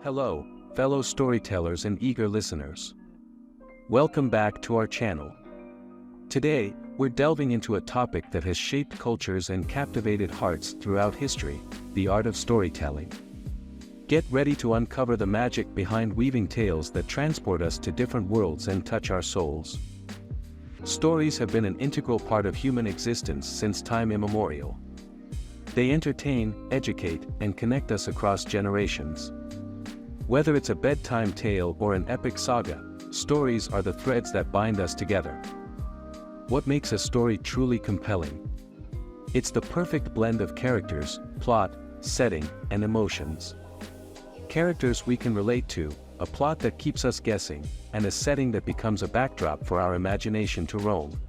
Hello, fellow storytellers and eager listeners. Welcome back to our channel. Today, we're delving into a topic that has shaped cultures and captivated hearts throughout history, the art of storytelling. Get ready to uncover the magic behind weaving tales that transport us to different worlds and touch our souls. Stories have been an integral part of human existence since time immemorial. They entertain, educate, and connect us across generations. Whether it's a bedtime tale or an epic saga, stories are the threads that bind us together. What makes a story truly compelling? It's the perfect blend of characters, plot, setting, and emotions. Characters we can relate to, a plot that keeps us guessing, and a setting that becomes a backdrop for our imagination to roam.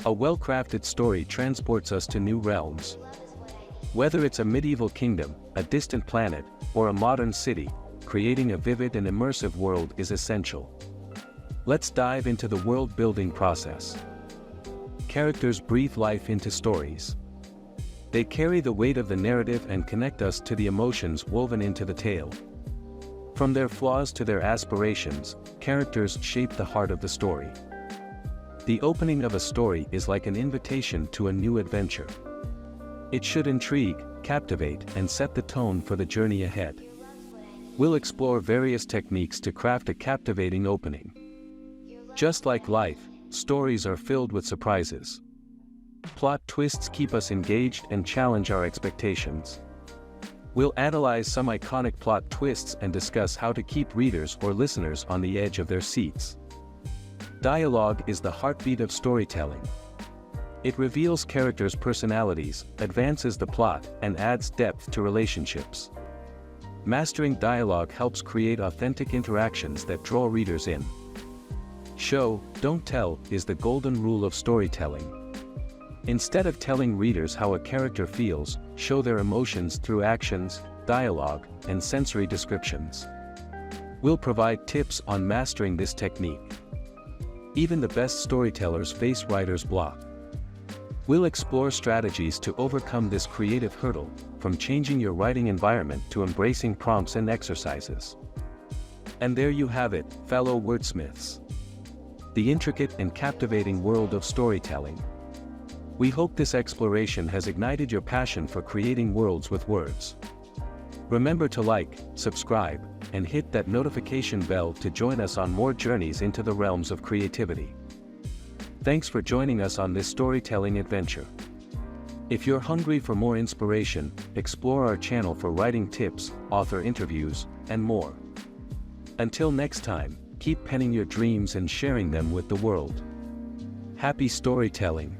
A well-crafted story transports us to new realms. Whether it's a medieval kingdom, a distant planet, or a modern city, creating a vivid and immersive world is essential. Let's dive into the world-building process. Characters breathe life into stories. They carry the weight of the narrative and connect us to the emotions woven into the tale. From their flaws to their aspirations, characters shape the heart of the story. The opening of a story is like an invitation to a new adventure. It should intrigue, captivate, and set the tone for the journey ahead. We'll explore various techniques to craft a captivating opening. Just like life, stories are filled with surprises. Plot twists keep us engaged and challenge our expectations. We'll analyze some iconic plot twists and discuss how to keep readers or listeners on the edge of their seats. Dialogue is the heartbeat of storytelling. It reveals characters' personalities, advances the plot, and adds depth to relationships. Mastering dialogue helps create authentic interactions that draw readers in. Show, don't tell, is the golden rule of storytelling. Instead of telling readers how a character feels, show their emotions through actions, dialogue, and sensory descriptions. We'll provide tips on mastering this technique. Even the best storytellers face writer's block. We'll explore strategies to overcome this creative hurdle, from changing your writing environment to embracing prompts and exercises. And there you have it, fellow wordsmiths. The intricate and captivating world of storytelling. We hope this exploration has ignited your passion for creating worlds with words. Remember to like, subscribe, and hit that notification bell to join us on more journeys into the realms of creativity. Thanks for joining us on this storytelling adventure. If you're hungry for more inspiration, explore our channel for writing tips, author interviews, and more. Until next time, keep penning your dreams and sharing them with the world. Happy storytelling!